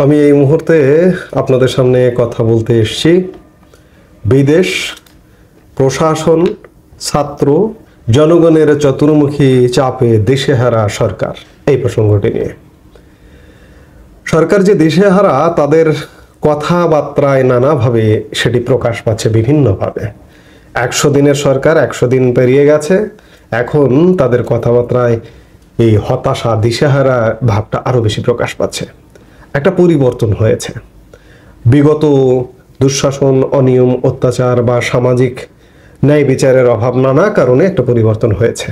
আমি এই মুহূর্তে আপনাদের সামনে কথা বলতে এসেছি বিদেশ, প্রশাসন, ছাত্র, জনগণের চতুর্মুখী চাপে দিশেহারা সরকার, এই প্রসঙ্গটি নিয়ে। সরকার যে দিশেহারা, তাদের কথাবার্তায় নানাভাবে সেটি প্রকাশ পাচ্ছে বিভিন্নভাবে। 100 দিনের সরকার 100 দিন পেরিয়ে গেছে, এখন তাদের কথাবার্তায় এই হতাশা, দিশেহারা ভাবটা আরো বেশি প্রকাশ পাচ্ছে। একটা পরিবর্তন হয়েছে। বিগত দুঃশাসন, অনিয়ম, অত্যাচার বা সামাজিক ন্যায় বিচারের অভাব, নানা কারণে একটা পরিবর্তন হয়েছে।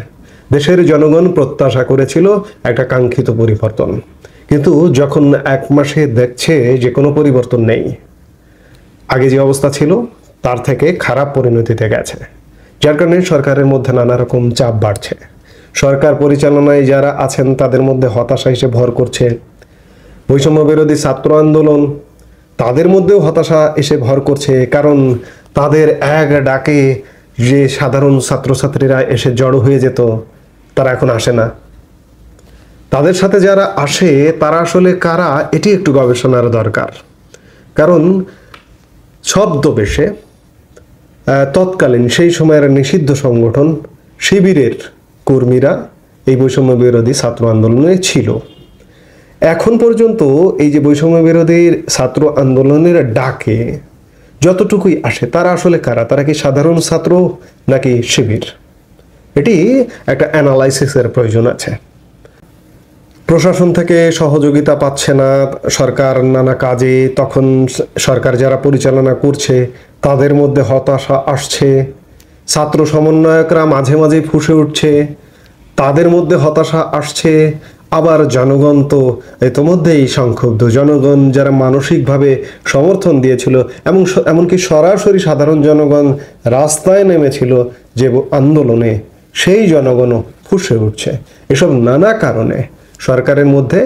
দেশের জনগণ প্রত্যাশা করেছিল একটা কাঙ্ক্ষিত পরিবর্তন, কিন্তু যখন 1 মাসে দেখছে যে কোনো পরিবর্তন নেই, আগে যে অবস্থা ছিল তার থেকে খারাপ পরিণতিতে গেছে, যার কারণে সরকারের মধ্যে নানা রকম চাপ বাড়ছে। সরকার পরিচালনায় যারা আছেন তাদের মধ্যে হতাশা এসে ভর করছে। বৈষম্য বিরোধী ছাত্র আন্দোলন, তাদের মধ্যেও হতাশা এসে ভর করছে, কারণ তাদের এক ডাকে যে সাধারণ ছাত্রছাত্রীরা এসে জড়ো হয়ে যেত, তারা এখন আসে না। তাদের সাথে যারা আসে তারা আসলে কারা, এটি একটু গবেষণার দরকার। কারণ ছদ্মবেশে তৎকালীন সেই সময়ের নিষিদ্ধ সংগঠন শিবিরের কর্মীরা এই বৈষম্য বিরোধী ছাত্র আন্দোলনে ছিল। এখন পর্যন্ত এই যে বৈষম্য বিরোধী ছাত্র আন্দোলনের ডাকে যতটুকুই আসে, তারা আসলে কারা? তারা কি সাধারণ ছাত্র নাকি শিবির? এটি একটা অ্যানালাইসিসের প্রয়োজন আছে। প্রশাসন থেকে সহযোগিতা পাচ্ছে না সরকার নানা কাজে, তখন সরকার যারা পরিচালনা করছে তাদের মধ্যে হতাশা আসছে। ছাত্র সমন্বয়করা মাঝে মাঝে ফুঁসে উঠছে, তাদের মধ্যে হতাশা আসছে। আবার জনগণ তো ইতোমধ্যেই সংক্ষুব্ধ। জনগণ যারা মানসিকভাবে সমর্থন দিয়েছিল, এমনকি সরাসরি সাধারণ জনগণ রাস্তায় নেমেছিল যে আন্দোলনে, সেই জনগণও ফুঁসে উঠছে। এসব নানা কারণে সরকারের মধ্যে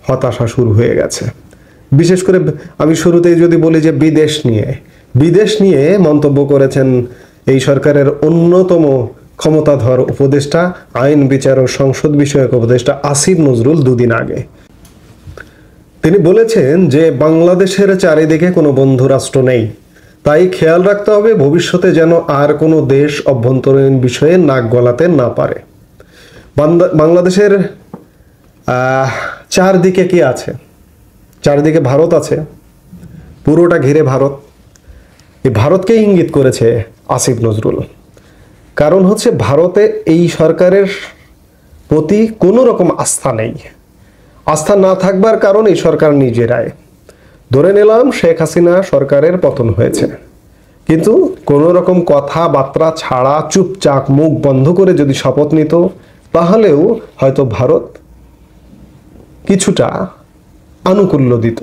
হতাশা শুরু হয়ে গেছে। বিশেষ করে আমি শুরুতেই যদি বলি যে বিদেশ নিয়ে মন্তব্য করেছেন এই সরকারের অন্যতম ক্ষমতাধর উপদেষ্টা, আইন বিচার ও সংসদ বিষয়ক উপদেষ্টা আসিফ নজরুল 2 দিন আগে। তিনি বলেছেন যে বাংলাদেশের চারিদিকে কোনো বন্ধু রাষ্ট্র নেই, তাই খেয়াল রাখতে হবে ভবিষ্যতে যেন আর কোনো দেশ অভ্যন্তরীণ বিষয়ে নাক গলাতে না পারে। বাংলাদেশের চারদিকে কি আছে? চারদিকে ভারত আছে, পুরোটা ঘিরে ভারত। এই ভারতকে ইঙ্গিত করেছে আসিফ নজরুল। কারণ হচ্ছে ভারতে এই সরকারের প্রতি কোনো রকম আস্থা নেই। আস্থা না থাকবার কারণ এই সরকার নিজেরাই। ধরে নিলাম শেখ হাসিনা সরকারের পতন হয়েছে, কিন্তু কোনো রকম কথাবার্তা ছাড়া চুপচাপ মুখ বন্ধ করে যদি শপথ নিত, তাহলেও হয়তো ভারত কিছুটা আনুকূল্য দিত।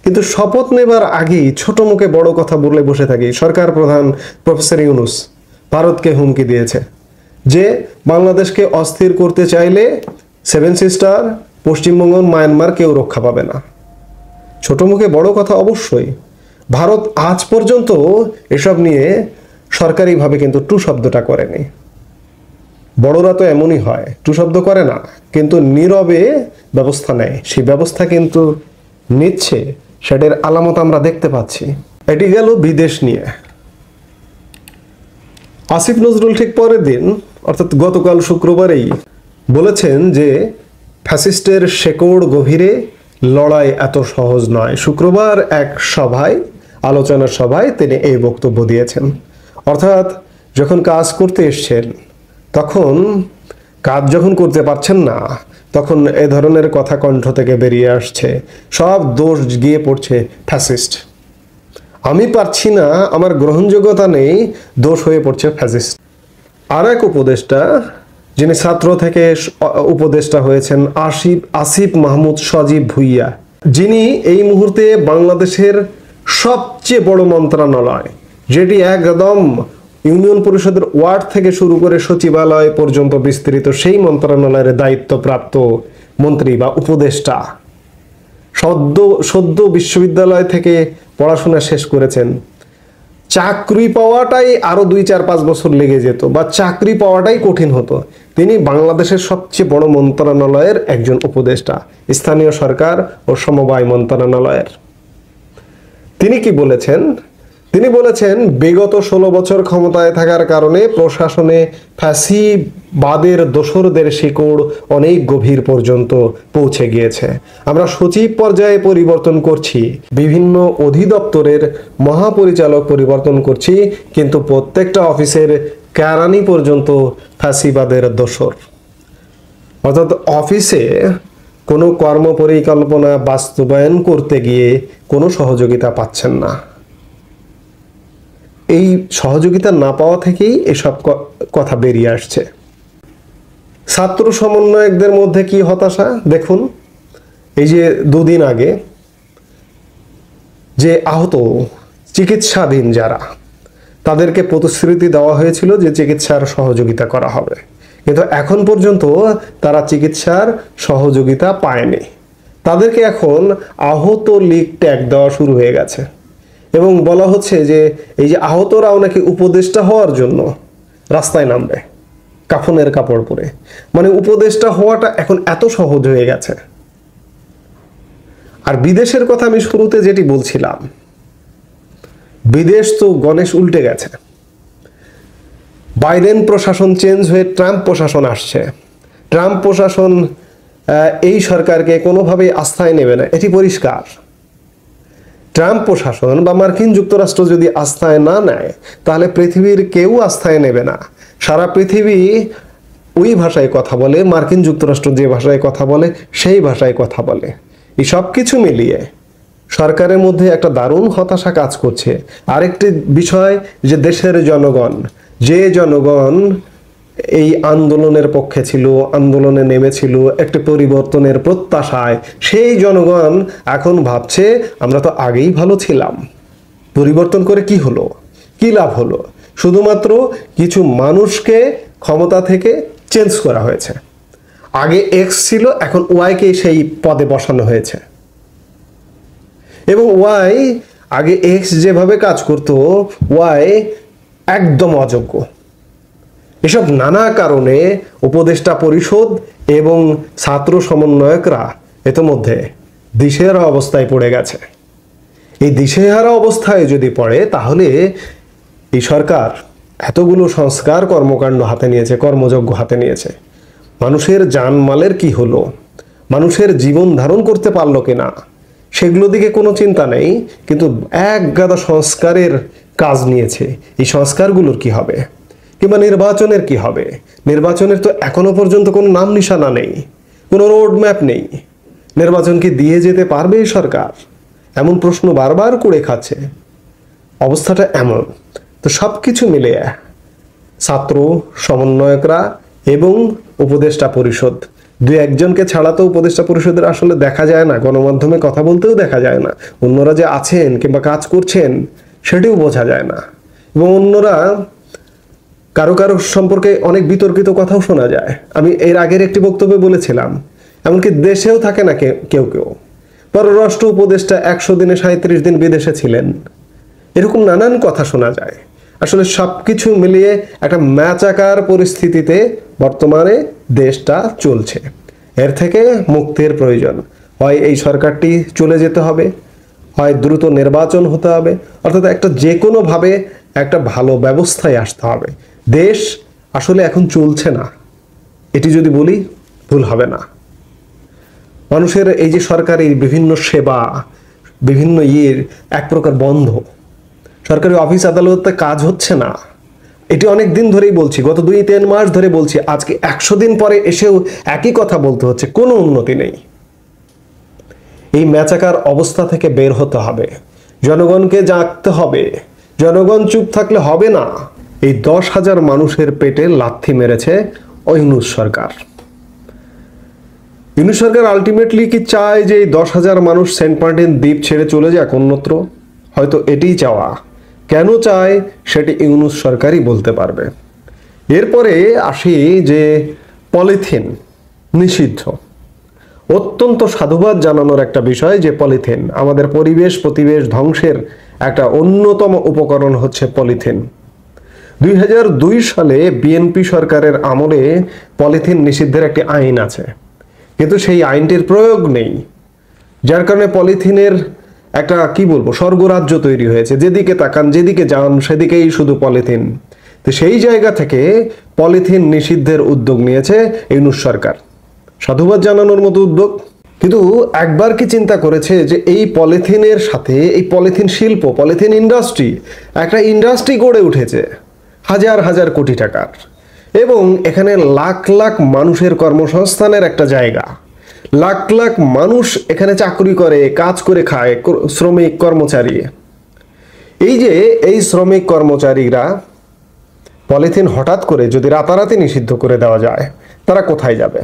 কিন্তু শপথ নেবার আগেই ছোট মুখে বড় কথা বলে বসে থাকি। সরকার প্রধান প্রফেসর ইউনূস ভারতকে হুমকি দিয়েছে যে বাংলাদেশকে অস্থির করতে চাইলে 7 সিস্টার, পশ্চিমবঙ্গ, মায়ানমার কেউ রক্ষা পাবে না। ছোট মুখে বড় কথা অবশ্যই। ভারত আজ পর্যন্ত এসব নিয়ে সরকারিভাবে কিন্তু টু শব্দটা করেনি। বড়রা তো এমনই হয়, টু শব্দ করে না, কিন্তু নীরবে ব্যবস্থা নেয়। সেই ব্যবস্থা কিন্তু নিচ্ছে, সেটার আলামত আমরা দেখতে পাচ্ছি। এটি গেল বিদেশ নিয়ে। আসিফ নজরুল ঠিক পরের দিন, অর্থাৎ গতকাল শুক্রবারেই বলেছেন যে ফ্যাসিস্টের শেকড় গভীরে লড়াই এত সহজ নয়। শুক্রবার এক আলোচনার সভায় তিনি এই বক্তব্য দিয়েছেন। অর্থাৎ যখন কাজ করতে এসছেন, তখন কাজ যখন করতে পারছেন না, তখন এ ধরনের কথা কণ্ঠ থেকে বেরিয়ে আসছে। সব দোষ গিয়ে পড়ছে ফ্যাসিস্ট। আমি পারছি না, আমার গ্রহণযোগ্যতা নেই, দোষ হয়ে পড়ছে ফ্যাসিস্ট। আর এক উপদেষ্টা, যিনি ছাত্র থেকে উপদেষ্টা হয়েছেন, আসিফ মাহমুদ সজীব ভুইয়া, যিনি এই মুহূর্তে বাংলাদেশের সবচেয়ে বড় মন্ত্রণালয়, যেটি একদম ইউনিয়ন পরিষদের ওয়ার্ড থেকে শুরু করে সচিবালয় পর্যন্ত বিস্তৃত, সেই মন্ত্রণালয়ের দায়িত্বপ্রাপ্ত মন্ত্রী বা উপদেষ্টা, সদ্য বিশ্ববিদ্যালয় থেকে পড়াশোনা শেষ করেছেন। চাকরি পাওয়াটাই আরো 2, 4, 5 বছর লেগে যেত, বা চাকরি পাওয়াটাই কঠিন হতো। তিনি বাংলাদেশের সবচেয়ে বড় মন্ত্রণালয়ের একজন উপদেষ্টা, স্থানীয় সরকার ও সমবায় মন্ত্রণালয়ের। তিনি কি বলেছেন? তিনি বলেছেন, বিগত 16 বছর ক্ষমতায় থাকার কারণে প্রশাসনে ফ্যাসিবাদের দোসরদের শিকড় অনেক গভীর পর্যন্ত পৌঁছে গিয়েছে। আমরা সচিব পর্যায়ে পরিবর্তন করছি, বিভিন্ন অধিদপ্তরের মহাপরিচালক পরিবর্তন করছি, কিন্তু প্রত্যেকটা অফিসের কেরানি পর্যন্ত ফ্যাসিবাদের দোসর। অর্থাৎ অফিসে কোনো কর্মপরিকল্পনা বাস্তবায়ন করতে গিয়ে কোনো সহযোগিতা পাচ্ছেন না। এই সহযোগিতা না পাওয়া থেকেই এসব কথা বেরিয়ে আসছে। ছাত্র সমন্বয়কদের মধ্যে কি হতাশা দেখুন। এই যে 2 দিন আগে যে আহত চিকিৎসাধীন যারা, তাদেরকে প্রতিশ্রুতি দেওয়া হয়েছিল যে চিকিৎসার সহযোগিতা করা হবে, কিন্তু এখন পর্যন্ত তারা চিকিৎসার সহযোগিতা পায়নি। তাদেরকে এখন আহত লীগ ট্যাগ দেওয়া শুরু হয়ে গেছে এবং বলা হচ্ছে যে এই যে আহতরাও নাকি উপদেষ্টা হওয়ার জন্য রাস্তায় নামবে কাফনের কাপড় পরে। মানে উপদেষ্টা হওয়াটা এখন এত সহজ হয়ে গেছে। আর বিদেশের কথা আমি শুরুতে যেটি বলছিলাম, বিদেশ তো গণেশ উল্টে গেছে। বাইডেন প্রশাসন চেঞ্জ হয়ে ট্রাম্প প্রশাসন আসছে। ট্রাম্প প্রশাসন এই সরকারকে কোনোভাবেই আস্থায় নেবে না, এটি পরিষ্কার। ট্রাম্প প্রশাসন বা মার্কিন যুক্তরাষ্ট্র যদি আস্থায় না নেয়, তাহলে পৃথিবীর কেউ আস্থায় নেবে না। সারা পৃথিবী ওই ভাষায় কথা বলে, মার্কিন যুক্তরাষ্ট্র যে ভাষায় কথা বলে সেই ভাষায় কথা বলে। এই সব কিছু মিলিয়ে সরকারের মধ্যে একটা দারুণ হতাশা কাজ করছে। আরেকটি বিষয় যে দেশের জনগণ, যে জনগণ এই আন্দোলনের পক্ষে ছিল, আন্দোলনে নেমেছিল একটি পরিবর্তনের প্রত্যাশায়, সেই জনগণ এখন ভাবছে আমরা তো আগেই ভালো ছিলাম, পরিবর্তন করে কি হলো, কি লাভ হলো? শুধুমাত্র কিছু মানুষকে ক্ষমতা থেকে চেঞ্জ করা হয়েছে। আগে এক্স ছিল, এখন ওয়াইকে সেই পদে বসানো হয়েছে এবং ওয়াই আগে এক্স যেভাবে কাজ করত, ওয়াই একদম অযোগ্য। এসব নানা কারণে উপদেষ্টা পরিষদ এবং ছাত্র সমন্বয়করা ইতোমধ্যে দিশেহারা অবস্থায় পড়ে গেছে। এই দিশেহারা অবস্থায় যদি পড়ে, তাহলে এই সরকার এতগুলো সংস্কার কর্মকাণ্ড হাতে নিয়েছে, কর্মযজ্ঞ হাতে নিয়েছে, মানুষের জানমালের কি হলো, মানুষের জীবন ধারণ করতে পারলো কিনা, সেগুলো দিকে কোনো চিন্তা নেই, কিন্তু এক গাদা সংস্কারের কাজ নিয়েছে। এই সংস্কারগুলোর কি হবে? কিংবা নির্বাচনের কি হবে? নির্বাচনের তো এখনো পর্যন্ত কোনো নাম নিশানা নেই, কোনো রোড ম্যাপ নেই। নির্বাচন কি দিয়ে যেতে পারবে এই সরকার? এমন প্রশ্ন বারবার করে খাচ্ছে। অবস্থাটা এমন। তো সব কিছু মিলে ছাত্র সমন্বয়করা এবং উপদেষ্টা পরিষদ, 2-1জনকে ছাড়া তো উপদেষ্টা পরিষদের আসলে দেখা যায় না, গণমাধ্যমে কথা বলতেও দেখা যায় না। অন্যরা যে আছেন কিংবা কাজ করছেন সেটিও বোঝা যায় না। এবং অন্যরা কারো কারো সম্পর্কে অনেক বিতর্কিত কথাও শোনা যায়। আমি এর আগের একটি বক্তব্যে বলেছিলাম, এমনকি দেশেও থাকে না কেউ কেউ। পররাষ্ট্র উপদেষ্টা 100 দিনে 37 দিন বিদেশে ছিলেন, এরকম নানান কথা শোনা যায়। আসলে সবকিছু মিলিয়ে একটা ম্যাচাকার পরিস্থিতিতে বর্তমানে দেশটা চলছে। এর থেকে মুক্তির প্রয়োজন। হয় এই সরকারটি চলে যেতে হবে, হয় দ্রুত নির্বাচন হতে হবে, অর্থাৎ একটা যে কোনোভাবে একটা ভালো ব্যবস্থায় আসতে হবে। দেশ আসলে এখন চলছে না, এটি যদি বলি ভুল হবে না। মানুষের এই যে সরকারি বিভিন্ন সেবা, বিভিন্ন এক প্রকার বন্ধ, সরকারি অফিস আদালতে কাজ হচ্ছে না, এটি অনেক দিন ধরেই বলছি, গত 2-3 মাস ধরে বলছি। আজকে 100 দিন পরে এসেও একই কথা বলতে হচ্ছে, কোনো উন্নতি নেই। এই ম্যাচাকার অবস্থা থেকে বের হতে হবে, জনগণকে জাগতে হবে। জনগণ চুপ থাকলে হবে না। এই 10,000 মানুষের পেটে লাথি মেরেছে ইউনূস সরকার। ইউনূস সরকার আলটিমেটলি কি চায় যে এই 10,000 মানুষ সেন্ট মার্টিন দ্বীপ ছেড়ে চলে যাক অন্যত্র? হয়তো এটিই চাওয়া। কেন চায় সেটি ইউনূস সরকারই বলতে পারবে। এরপরে আসি যে পলিথিন নিষিদ্ধ। অত্যন্ত সাধুবাদ জানানোর একটা বিষয় যে পলিথিন, আমাদের পরিবেশ প্রতিবেশ ধ্বংসের একটা অন্যতম উপকরণ হচ্ছে পলিথিন। 2002 সালে বিএনপি সরকারের আমলে পলিথিন নিষিদ্ধের একটি আইন আছে, কিন্তু সেই আইনটির প্রয়োগ নেই, যার কারণে পলিথিনের একটা কি বলবো স্বর্গরাজ্য তৈরি হয়েছে। যেদিকে তাকান, যেদিকে যান, সেদিকেই শুধু পলিথিন। তো সেই জায়গা থেকে পলিথিন নিষিদ্ধের উদ্যোগ নিয়েছে ইউনূস সরকার, সাধুবাদ জানানোর মতো উদ্যোগ। কিন্তু একবার কি চিন্তা করেছে যে এই পলিথিনের সাথে এই পলিথিন শিল্প, পলিথিন ইন্ডাস্ট্রি, একটা ইন্ডাস্ট্রি গড়ে উঠেছে হাজার হাজার কোটি টাকার, এবং এখানে লাখ লাখ মানুষের কর্মসংস্থানের একটা জায়গা। লাখ লাখ মানুষ এখানে চাকরি করে, কাজ করে খায়, শ্রমিক কর্মচারী। এই যে এই শ্রমিক কর্মচারীরা পলিথিন হঠাৎ করে যদি রাতারাতি নিষিদ্ধ করে দেওয়া যায়, তারা কোথায় যাবে?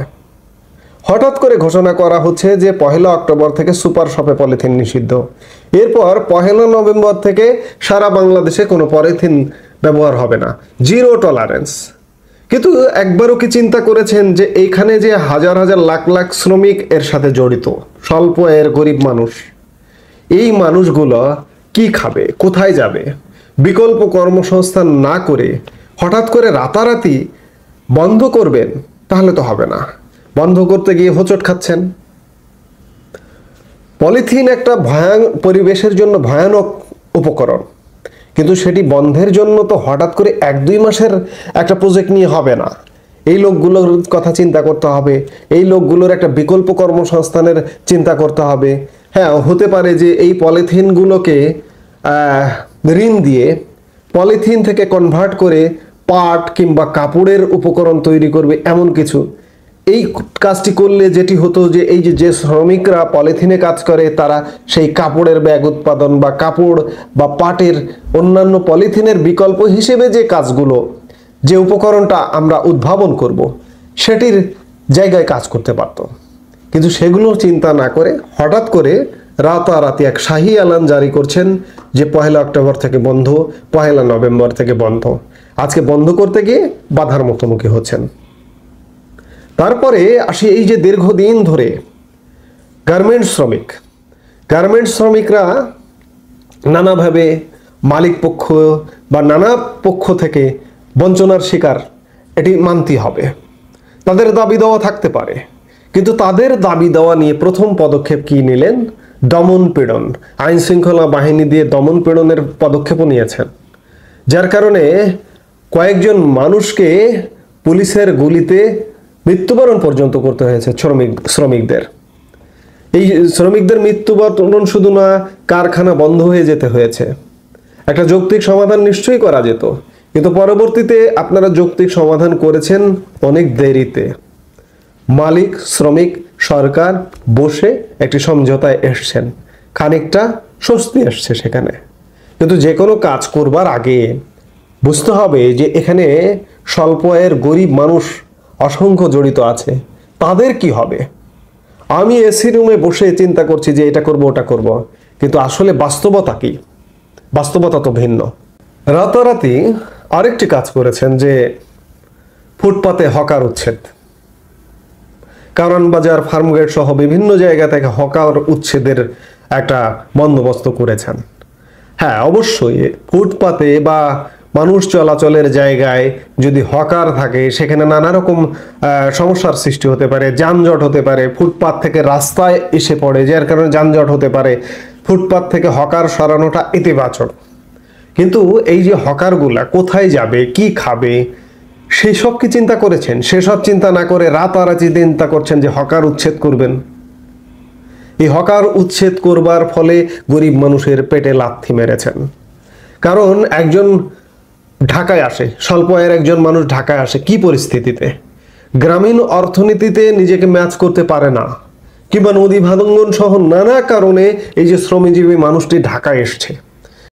হঠাৎ করে ঘোষণা করা হচ্ছে যে 1 অক্টোবর থেকে সুপার শপে পলিথিন নিষিদ্ধ, এরপর 1 নভেম্বর থেকে সারা বাংলাদেশে কোনো পলিথিন ব্যবহার হবে না, জিরো টলারেন্স। কিন্তু একবারও কি চিন্তা করেছেন যে এইখানে যে হাজার হাজার লাখ লাখ শ্রমিক এর সাথে জড়িত, স্বল্প আয়ের গরিব মানুষ, এই মানুষগুলো কি খাবে, কোথায় যাবে? বিকল্প কর্মসংস্থান না করে হঠাৎ করে রাতারাতি বন্ধ করবেন, তাহলে তো হবে না। বন্ধ করতে গিয়ে হোঁচট খাচ্ছেন। পলিথিন একটা পরিবেশের জন্য ভয়ানক উপকরণ, কিন্তু সেটি বন্ধের জন্য তো হঠাৎ করে 1-2 মাসের একটা প্রজেক্ট নিয়ে হবে না। এই লোকগুলোর কথা চিন্তা করতে হবে, এই লোকগুলোর একটা বিকল্প কর্মসংস্থানের চিন্তা করতে হবে। হ্যাঁ, হতে পারে যে এই পলিথিনগুলোকে ঋণ দিয়ে পলিথিন থেকে কনভার্ট করে পাট কিংবা কাপড়ের উপকরণ তৈরি করবে, এমন কিছু। এই কাজটি করলে যেটি হতো যে এই যে শ্রমিকরা পলিথিনে কাজ করে, তারা সেই কাপড়ের ব্যাগ উৎপাদন বা কাপড় বা পাটের অন্যান্য পলিথিনের বিকল্প হিসেবে যে কাজগুলো, যে উপকরণটা আমরা উদ্ভাবন করব, সেটির জায়গায় কাজ করতে পারত। কিন্তু সেগুলো চিন্তা না করে হঠাৎ করে রাতারাতি এক শাহী এলান জারি করছেন যে 1 অক্টোবর থেকে বন্ধ, 1 নভেম্বর থেকে বন্ধ। আজকে বন্ধ করতে গিয়ে বাধার মুখোমুখি হচ্ছেন। তারপরে আসি এই যে দীর্ঘদিন ধরে গার্মেন্টস শ্রমিকরা নানাভাবে মালিক পক্ষ বা নানা পক্ষ থেকে বঞ্চনার শিকার, এটি মানতে হবে। তাদের দাবি দেওয়া থাকতে পারে, কিন্তু তাদের দাবি দেওয়া নিয়ে প্রথম পদক্ষেপ কি নিলেন? দমন পীড়ন, আইন শৃঙ্খলা বাহিনী দিয়ে দমন পীড়নের পদক্ষেপও নিয়েছেন, যার কারণে কয়েকজন মানুষকে পুলিশের গুলিতে মৃত্যুবরণ পর্যন্ত করতে হয়েছে শ্রমিকদের। এই শ্রমিকদের মৃত্যুবরণ শুধু না, কারখানা বন্ধ হয়ে যেতে হয়েছে। একটা যৌক্তিক সমাধান নিশ্চয়ই করা যেত, কিন্তু পরবর্তীতে আপনারা যৌক্তিক সমাধান করেছেন অনেক দেরিতে। মালিক, শ্রমিক, সরকার বসে একটি সমঝোতায় এসছেন, খানিকটা স্বস্তি এসছে সেখানে। কিন্তু যে কোনো কাজ করবার আগে বুঝতে হবে যে এখানে স্বল্প আয়ের গরিব মানুষ অসংখ্য জড়িত আছে, তাদের কি হবে? আমি এসি রুমে বসে চিন্তা করছি যে এটা করব, ওটা করব, কিন্তু আসলে বাস্তবতা কি? বাস্তবতা তো ভিন্ন। রাতারাতি আরেকটি কাজ করেছেন যে ফুটপাতে হকার উচ্ছেদ। কারণ বাজার, ফার্মগেট সহ বিভিন্ন জায়গা থেকে হকার উচ্ছেদের একটা বন্দোবস্ত করেছেন। হ্যাঁ, অবশ্যই ফুটপাতে বা মানুষ চলাচলের জায়গায় যদি হকার থাকে, সেখানে নানা রকম সমস্যার সৃষ্টি হতে পারে, যানজট হতে পারে, ফুটপাত থেকে রাস্তায় এসে পড়ে, যার কারণে যানজট হতে পারে। ফুটপাত থেকে হকার সরানোটা ইতিবাচক, কিন্তু এই যে হকারগুলা কোথায় যাবে, কি খাবে, সেসব কি চিন্তা করেছেন? সেসব চিন্তা না করে রাতারাতি চিন্তা করছেন যে হকার উচ্ছেদ করবেন। এই হকার উচ্ছেদ করবার ফলে গরিব মানুষের পেটে লাথি মেরেছেন। কারণ একজন ঢাকায় আসে, স্বল্প আয়ের একজন মানুষ ঢাকায় আসে কি পরিস্থিতিতে? গ্রামীণ অর্থনীতিতে নিজেকে ম্যাচ করতে পারে না, কিংবা নদী ভাঙ্গন সহ নানা কারণে এই যে শ্রমজীবী মানুষটি ঢাকায় এসছে,